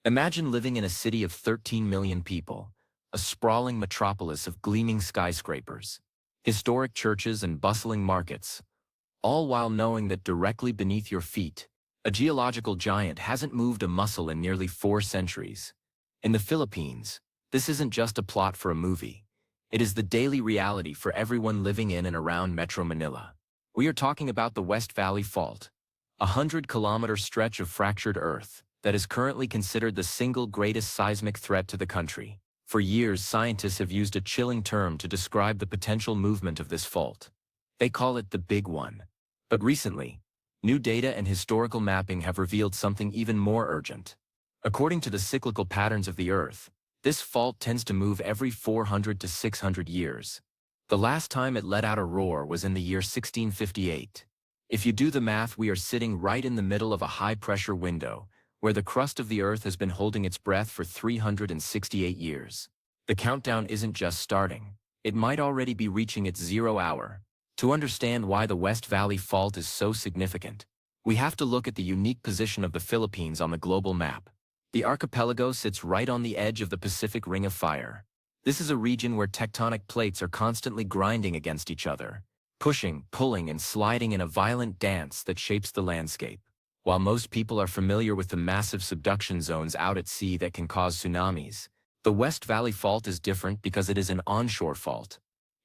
Imagine living in a city of 13 million people, a sprawling metropolis of gleaming skyscrapers, historic churches and bustling markets, all while knowing that directly beneath your feet, a geological giant hasn't moved a muscle in nearly 4 centuries. In the Philippines, this isn't just a plot for a movie. It is the daily reality for everyone living in and around Metro Manila. We are talking about the West Valley Fault, a 100-kilometer stretch of fractured earth that is currently considered the single greatest seismic threat to the country. For years, scientists have used a chilling term to describe the potential movement of this fault. They call it the Big One. But recently, new data and historical mapping have revealed something even more urgent. According to the cyclical patterns of the Earth, this fault tends to move every 400 to 600 years. The last time it let out a roar was in the year 1658. If you do the math, we are sitting right in the middle of a high-pressure window, where the crust of the Earth has been holding its breath for 368 years. The countdown isn't just starting. It might already be reaching its 0 hour. To understand why the West Valley Fault is so significant, we have to look at the unique position of the Philippines on the global map. The archipelago sits right on the edge of the Pacific Ring of Fire. This is a region where tectonic plates are constantly grinding against each other, pushing, pulling, and sliding in a violent dance that shapes the landscape. While most people are familiar with the massive subduction zones out at sea that can cause tsunamis, the West Valley Fault is different because it is an onshore fault.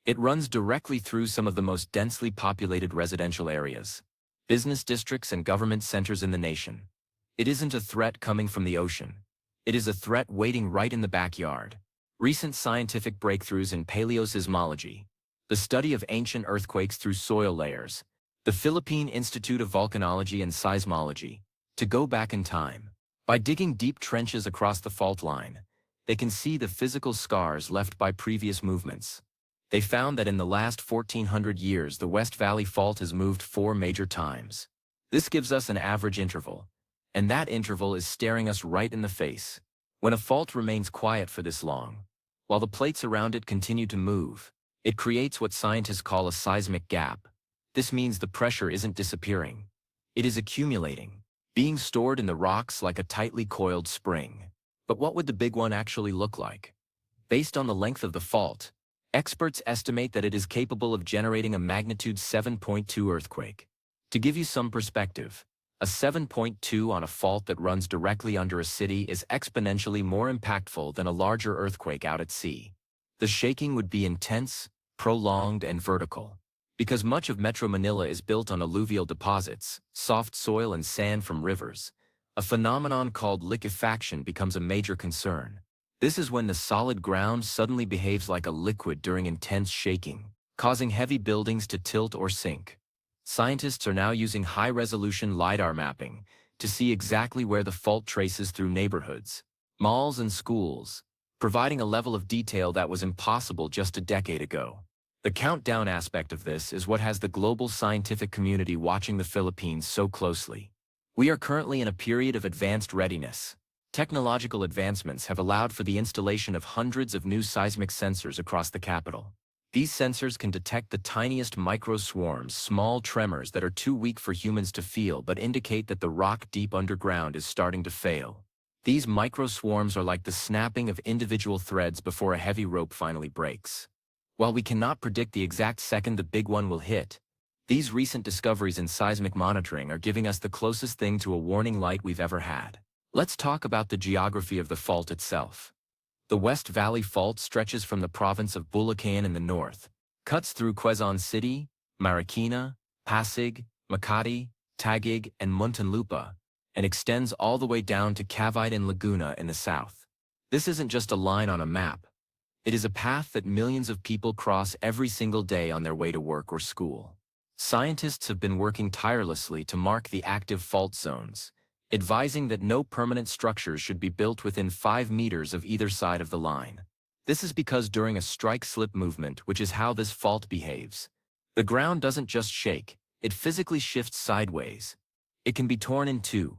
It runs directly through some of the most densely populated residential areas, business districts, and government centers in the nation. It isn't a threat coming from the ocean. It is a threat waiting right in the backyard. Recent scientific breakthroughs in paleoseismology, the study of ancient earthquakes through soil layers, the Philippine Institute of Volcanology and Seismology, to go back in time. By digging deep trenches across the fault line, they can see the physical scars left by previous movements. They found that in the last 1,400 years, the West Valley Fault has moved 4 major times. This gives us an average interval, and that interval is staring us right in the face. When a fault remains quiet for this long, while the plates around it continue to move, it creates what scientists call a seismic gap. This means the pressure isn't disappearing. It is accumulating, being stored in the rocks like a tightly coiled spring. But what would the Big One actually look like? Based on the length of the fault, experts estimate that it is capable of generating a magnitude 7.2 earthquake. To give you some perspective, a 7.2 on a fault that runs directly under a city is exponentially more impactful than a larger earthquake out at sea. The shaking would be intense, prolonged, and vertical. Because much of Metro Manila is built on alluvial deposits, soft soil and sand from rivers, a phenomenon called liquefaction becomes a major concern. This is when the solid ground suddenly behaves like a liquid during intense shaking, causing heavy buildings to tilt or sink. Scientists are now using high-resolution LiDAR mapping to see exactly where the fault traces through neighborhoods, malls, and schools, providing a level of detail that was impossible just a decade ago. The countdown aspect of this is what has the global scientific community watching the Philippines so closely. We are currently in a period of advanced readiness. Technological advancements have allowed for the installation of hundreds of new seismic sensors across the capital. These sensors can detect the tiniest micro-swarms, small tremors that are too weak for humans to feel but indicate that the rock deep underground is starting to fail. These micro-swarms are like the snapping of individual threads before a heavy rope finally breaks. While we cannot predict the exact second the Big One will hit, these recent discoveries in seismic monitoring are giving us the closest thing to a warning light we've ever had. Let's talk about the geography of the fault itself. The West Valley Fault stretches from the province of Bulacan in the north, cuts through Quezon City, Marikina, Pasig, Makati, Taguig, and Muntinlupa, and extends all the way down to Cavite and Laguna in the south. This isn't just a line on a map. It is a path that millions of people cross every single day on their way to work or school. Scientists have been working tirelessly to mark the active fault zones, advising that no permanent structures should be built within 5 meters of either side of the line. This is because during a strike-slip movement, which is how this fault behaves, the ground doesn't just shake, it physically shifts sideways. It can be torn in two.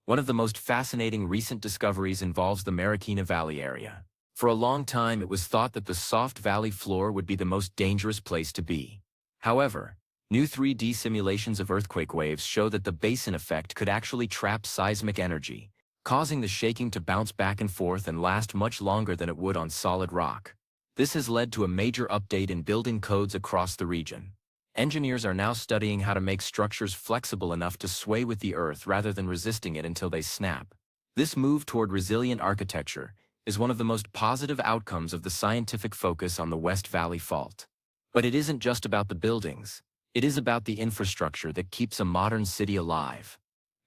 One of the most fascinating recent discoveries involves the Marikina Valley area. For a long time, it was thought that the soft valley floor would be the most dangerous place to be. However, new 3D simulations of earthquake waves show that the basin effect could actually trap seismic energy, causing the shaking to bounce back and forth and last much longer than it would on solid rock. This has led to a major update in building codes across the region. Engineers are now studying how to make structures flexible enough to sway with the earth rather than resisting it until they snap. This move toward resilient architecture is one of the most positive outcomes of the scientific focus on the West Valley Fault. But it isn't just about the buildings. It is about the infrastructure that keeps a modern city alive.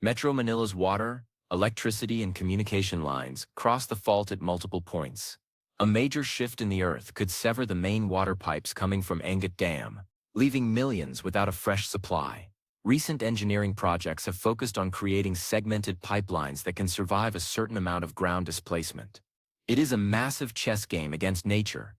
Metro Manila's water, electricity, and communication lines cross the fault at multiple points. A major shift in the earth could sever the main water pipes coming from Angat Dam, leaving millions without a fresh supply. Recent engineering projects have focused on creating segmented pipelines that can survive a certain amount of ground displacement. It is a massive chess game against nature,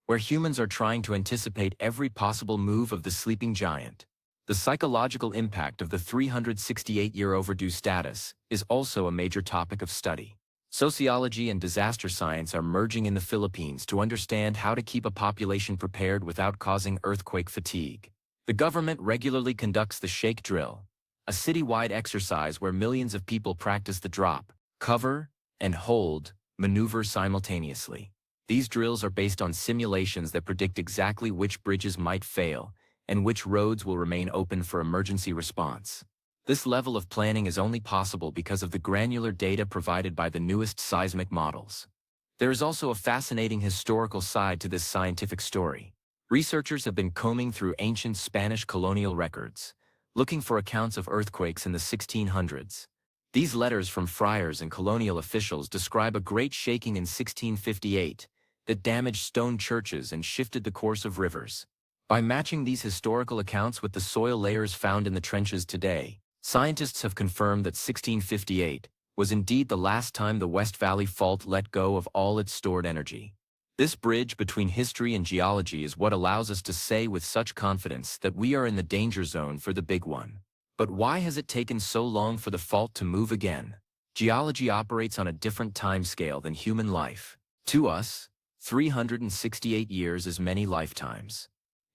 where humans are trying to anticipate every possible move of the sleeping giant. The psychological impact of the 368-year overdue status is also a major topic of study. Sociology and disaster science are merging in the Philippines to understand how to keep a population prepared without causing earthquake fatigue. The government regularly conducts the shake drill, a citywide exercise where millions of people practice the drop, cover, and hold maneuver simultaneously. These drills are based on simulations that predict exactly which bridges might fail and which roads will remain open for emergency response. This level of planning is only possible because of the granular data provided by the newest seismic models. There is also a fascinating historical side to this scientific story. Researchers have been combing through ancient Spanish colonial records, looking for accounts of earthquakes in the 1600s. These letters from friars and colonial officials describe a great shaking in 1658 that damaged stone churches and shifted the course of rivers. By matching these historical accounts with the soil layers found in the trenches today, scientists have confirmed that 1658 was indeed the last time the West Valley Fault let go of all its stored energy. This bridge between history and geology is what allows us to say with such confidence that we are in the danger zone for the big one. But why has it taken so long for the fault to move again? Geology operates on a different timescale than human life. To us, 368 years is many lifetimes.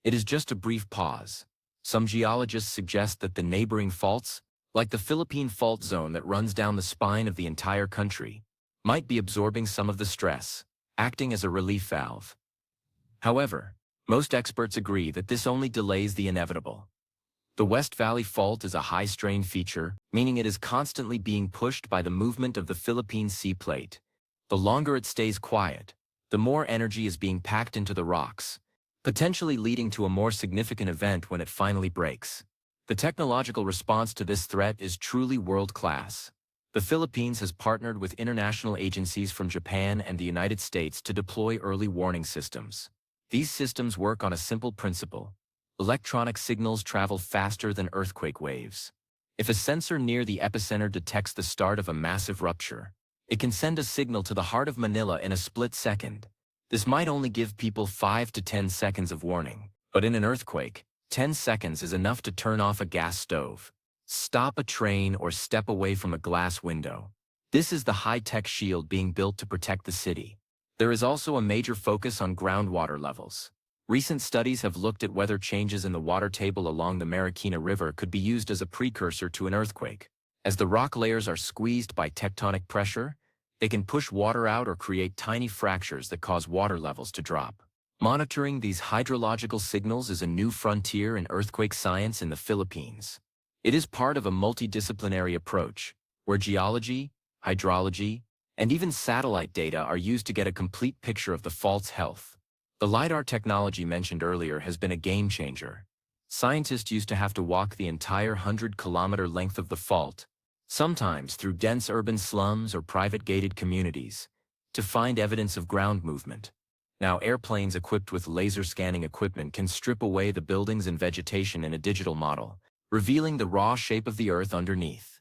It is just a brief pause. Some geologists suggest that the neighboring faults, like the Philippine Fault Zone that runs down the spine of the entire country, might be absorbing some of the stress, acting as a relief valve. However, most experts agree that this only delays the inevitable. The West Valley Fault is a high-strain feature, meaning it is constantly being pushed by the movement of the Philippine Sea Plate. The longer it stays quiet, the more energy is being packed into the rocks, potentially leading to a more significant event when it finally breaks. The technological response to this threat is truly world-class. The Philippines has partnered with international agencies from Japan and the United States to deploy early warning systems. These systems work on a simple principle. Electronic signals travel faster than earthquake waves. If a sensor near the epicenter detects the start of a massive rupture, it can send a signal to the heart of Manila in a split second. This might only give people 5 to 10 seconds of warning, but in an earthquake, 10 seconds is enough to turn off a gas stove, stop a train, or step away from a glass window. This is the high-tech shield being built to protect the city. There is also a major focus on groundwater levels. Recent studies have looked at whether changes in the water table along the Marikina River could be used as a precursor to an earthquake. As the rock layers are squeezed by tectonic pressure, they can push water out or create tiny fractures that cause water levels to drop. Monitoring these hydrological signals is a new frontier in earthquake science in the Philippines. It is part of a multidisciplinary approach, where geology, hydrology, and even satellite data are used to get a complete picture of the fault's health. The LiDAR technology mentioned earlier has been a game changer. Scientists used to have to walk the entire 100-kilometer length of the fault, sometimes through dense urban slums or private gated communities, to find evidence of ground movement. Now airplanes equipped with laser scanning equipment can strip away the buildings and vegetation in a digital model, revealing the raw shape of the earth underneath.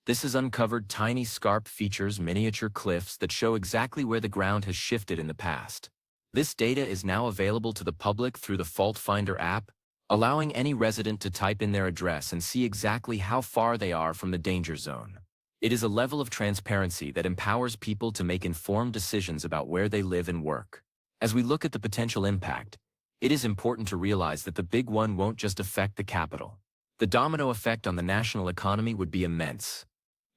This has uncovered tiny scarp features, miniature cliffs that show exactly where the ground has shifted in the past. This data is now available to the public through the Fault Finder app, allowing any resident to type in their address and see exactly how far they are from the danger zone. It is a level of transparency that empowers people to make informed decisions about where they live and work. As we look at the potential impact, it is important to realize that the big one won't just affect the capital. The domino effect on the national economy would be immense.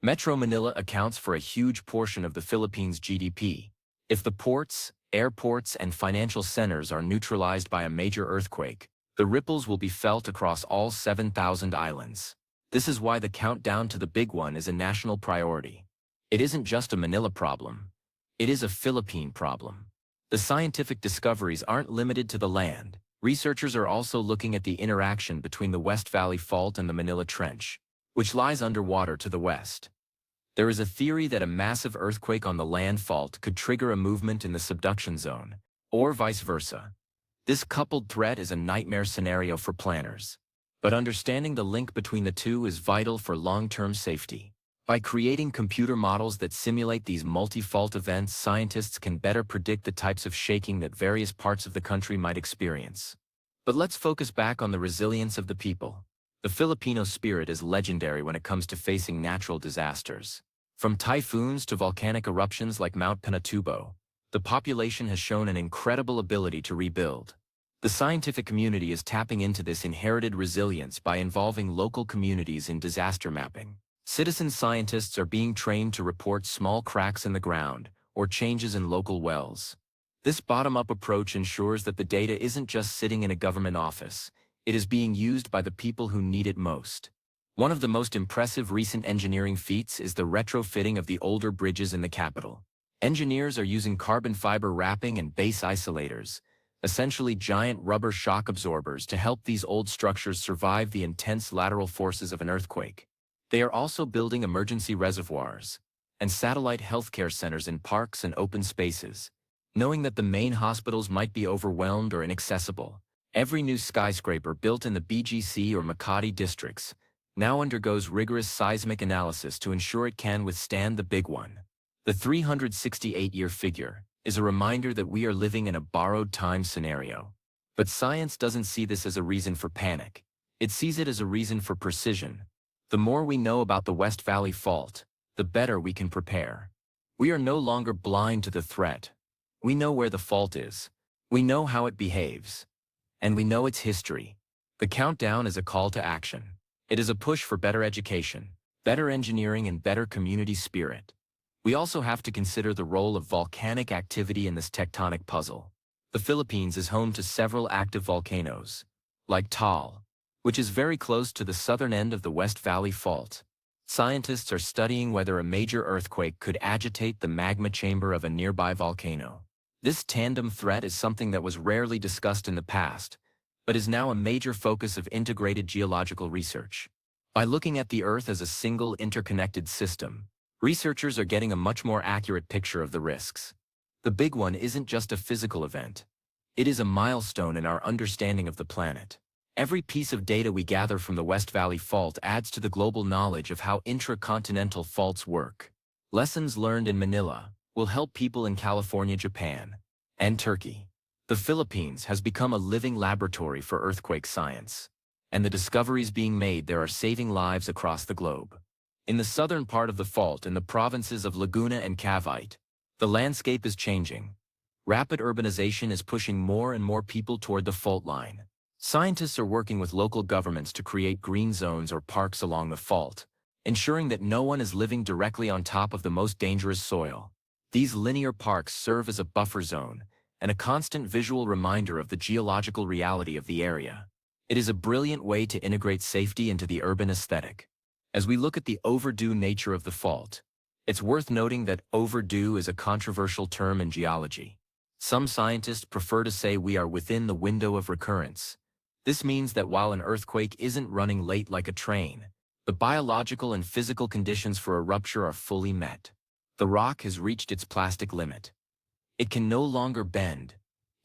Metro Manila accounts for a huge portion of the Philippines' GDP. If the ports, airports, and financial centers are neutralized by a major earthquake, the ripples will be felt across all 7,000 islands. This is why the countdown to the big one is a national priority. It isn't just a Manila problem. It is a Philippine problem. The scientific discoveries aren't limited to the land. Researchers are also looking at the interaction between the West Valley Fault and the Manila Trench, which lies underwater to the west. There is a theory that a massive earthquake on the land fault could trigger a movement in the subduction zone, or vice versa. This coupled threat is a nightmare scenario for planners. But understanding the link between the two is vital for long-term safety. By creating computer models that simulate these multi-fault events, scientists can better predict the types of shaking that various parts of the country might experience. But let's focus back on the resilience of the people. The Filipino spirit is legendary when it comes to facing natural disasters. From typhoons to volcanic eruptions like Mount Pinatubo, the population has shown an incredible ability to rebuild. The scientific community is tapping into this inherited resilience by involving local communities in disaster mapping. Citizen scientists are being trained to report small cracks in the ground or changes in local wells. This bottom-up approach ensures that the data isn't just sitting in a government office. It is being used by the people who need it most. One of the most impressive recent engineering feats is the retrofitting of the older bridges in the capital. Engineers are using carbon fiber wrapping and base isolators, essentially giant rubber shock absorbers, to help these old structures survive the intense lateral forces of an earthquake. They are also building emergency reservoirs and satellite healthcare centers in parks and open spaces, knowing that the main hospitals might be overwhelmed or inaccessible. Every new skyscraper built in the BGC or Makati districts now undergoes rigorous seismic analysis to ensure it can withstand the big one. The 368-year figure is a reminder that we are living in a borrowed time scenario. But science doesn't see this as a reason for panic. It sees it as a reason for precision. The more we know about the West Valley Fault, the better we can prepare. We are no longer blind to the threat. We know where the fault is. We know how it behaves. And we know its history. The countdown is a call to action. It is a push for better education, better engineering, and better community spirit. We also have to consider the role of volcanic activity in this tectonic puzzle. The Philippines is home to several active volcanoes, like Taal, which is very close to the southern end of the West Valley Fault. Scientists are studying whether a major earthquake could agitate the magma chamber of a nearby volcano. This tandem threat is something that was rarely discussed in the past, but is now a major focus of integrated geological research. By looking at the Earth as a single interconnected system, researchers are getting a much more accurate picture of the risks. The big one isn't just a physical event. It is a milestone in our understanding of the planet. Every piece of data we gather from the West Valley Fault adds to the global knowledge of how intracontinental faults work. Lessons learned in Manila will help people in California, Japan, and Turkey. The Philippines has become a living laboratory for earthquake science, and the discoveries being made there are saving lives across the globe. In the southern part of the fault, in the provinces of Laguna and Cavite, the landscape is changing. Rapid urbanization is pushing more and more people toward the fault line. Scientists are working with local governments to create green zones or parks along the fault, ensuring that no one is living directly on top of the most dangerous soil. These linear parks serve as a buffer zone and a constant visual reminder of the geological reality of the area. It is a brilliant way to integrate safety into the urban aesthetic. As we look at the overdue nature of the fault, it's worth noting that overdue is a controversial term in geology. Some scientists prefer to say we are within the window of recurrence. This means that while an earthquake isn't running late like a train, the biological and physical conditions for a rupture are fully met. The rock has reached its plastic limit. It can no longer bend.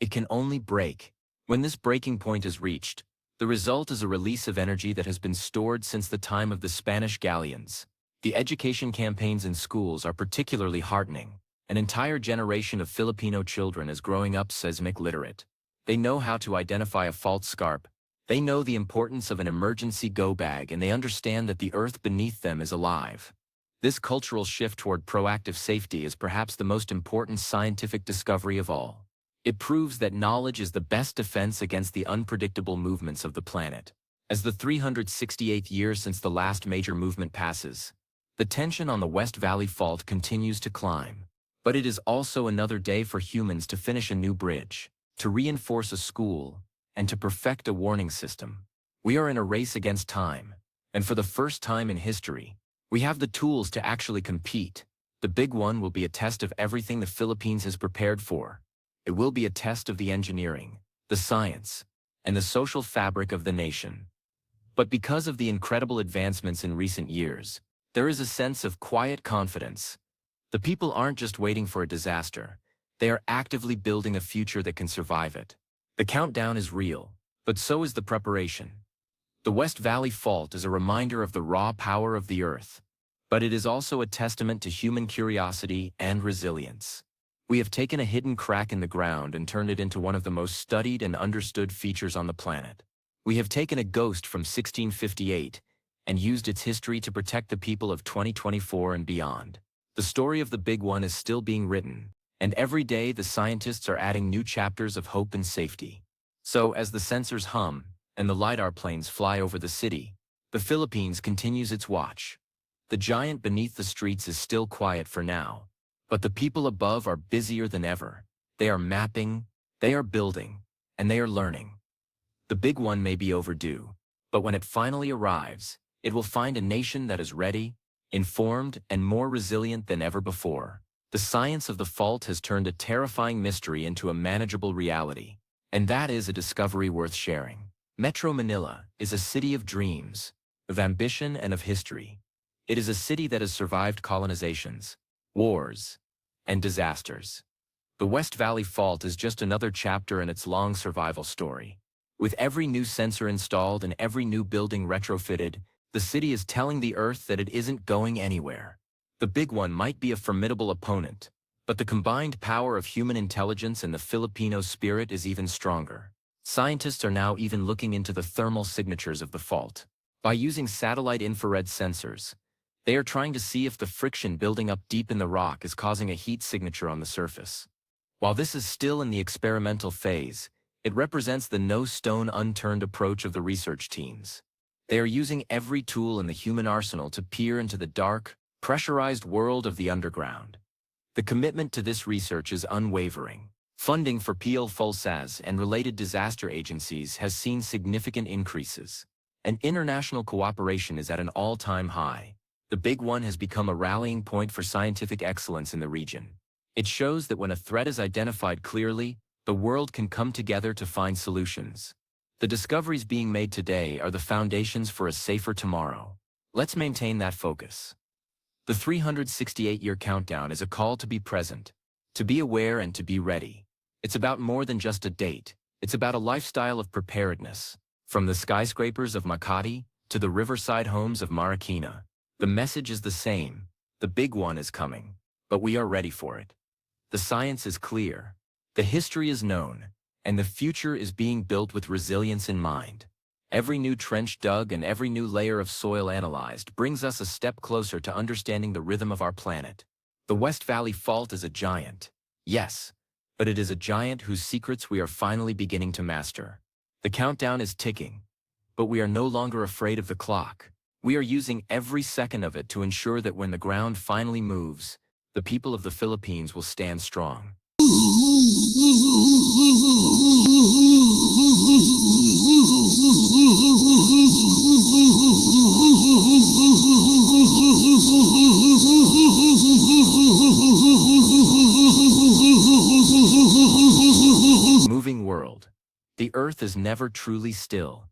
It can only break. When this breaking point is reached, the result is a release of energy that has been stored since the time of the Spanish galleons. The education campaigns in schools are particularly heartening. An entire generation of Filipino children is growing up seismic literate. They know how to identify a fault scarp. They know the importance of an emergency go bag, and they understand that the earth beneath them is alive. This cultural shift toward proactive safety is perhaps the most important scientific discovery of all. It proves that knowledge is the best defense against the unpredictable movements of the planet. As the 368th year since the last major movement passes, The tension on the West Valley Fault continues to climb. But it is also another day for humans to finish a new bridge, to reinforce a school, and to perfect a warning system. We are in a race against time, and for the first time in history, we have the tools to actually compete. The big one will be a test of everything the Philippines has prepared for. It will be a test of the engineering, the science, and the social fabric of the nation. But because of the incredible advancements in recent years, there is a sense of quiet confidence. The people aren't just waiting for a disaster. They are actively building a future that can survive it. The countdown is real, but so is the preparation. The West Valley Fault is a reminder of the raw power of the Earth, but it is also a testament to human curiosity and resilience. We have taken a hidden crack in the ground and turned it into one of the most studied and understood features on the planet. We have taken a ghost from 1658 and used its history to protect the people of 2024 and beyond. The story of the big one is still being written, and every day the scientists are adding new chapters of hope and safety. So, as the sensors hum and the LiDAR planes fly over the city, the Philippines continues its watch. The giant beneath the streets is still quiet for now, but the people above are busier than ever. They are mapping, they are building, and they are learning. The big one may be overdue, but when it finally arrives, it will find a nation that is ready, informed, and more resilient than ever before. The science of the fault has turned a terrifying mystery into a manageable reality, and that is a discovery worth sharing. Metro Manila is a city of dreams, of ambition, and of history. It is a city that has survived colonizations, wars, and disasters. The West Valley Fault is just another chapter in its long survival story. With every new sensor installed and every new building retrofitted, the city is telling the Earth that it isn't going anywhere. The big one might be a formidable opponent, but the combined power of human intelligence and the Filipino spirit is even stronger. Scientists are now even looking into the thermal signatures of the fault. By using satellite infrared sensors, they are trying to see if the friction building up deep in the rock is causing a heat signature on the surface. While this is still in the experimental phase, it represents the no stone unturned approach of the research teams. They are using every tool in the human arsenal to peer into the dark, pressurized world of the underground. The commitment to this research is unwavering. Funding for PLFOLSAS and related disaster agencies has seen significant increases, and international cooperation is at an all-time high. The big one has become a rallying point for scientific excellence in the region. It shows that when a threat is identified clearly, the world can come together to find solutions. The discoveries being made today are the foundations for a safer tomorrow. Let's maintain that focus. The 368-year countdown is a call to be present, to be aware, and to be ready. It's about more than just a date. It's about a lifestyle of preparedness. From the skyscrapers of Makati to the riverside homes of Marikina, the message is the same. The big one is coming, but we are ready for it. The science is clear, the history is known, and the future is being built with resilience in mind. Every new trench dug and every new layer of soil analyzed brings us a step closer to understanding the rhythm of our planet. The West Valley Fault is a giant, yes, but it is a giant whose secrets we are finally beginning to master. The countdown is ticking, but we are no longer afraid of the clock. We are using every second of it to ensure that when the ground finally moves, the people of the Philippines will stand strong. Moving world. The Earth is never truly still,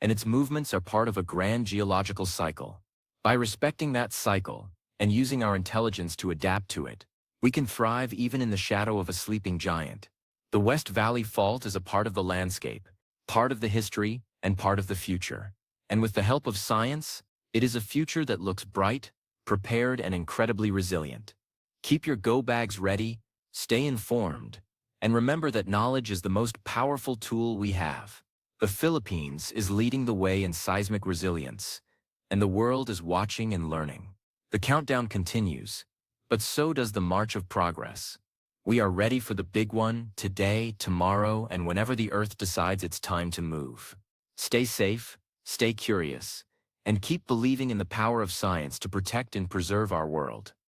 and its movements are part of a grand geological cycle. By respecting that cycle, and using our intelligence to adapt to it, we can thrive even in the shadow of a sleeping giant. The West Valley Fault is a part of the landscape, part of the history, and part of the future. And with the help of science, it is a future that looks bright, prepared, and incredibly resilient. Keep your go bags ready, stay informed, and remember that knowledge is the most powerful tool we have. The Philippines is leading the way in seismic resilience, and the world is watching and learning. The countdown continues, but so does the march of progress. We are ready for the big one, today, tomorrow, and whenever the Earth decides it's time to move. Stay safe, stay curious, and keep believing in the power of science to protect and preserve our world.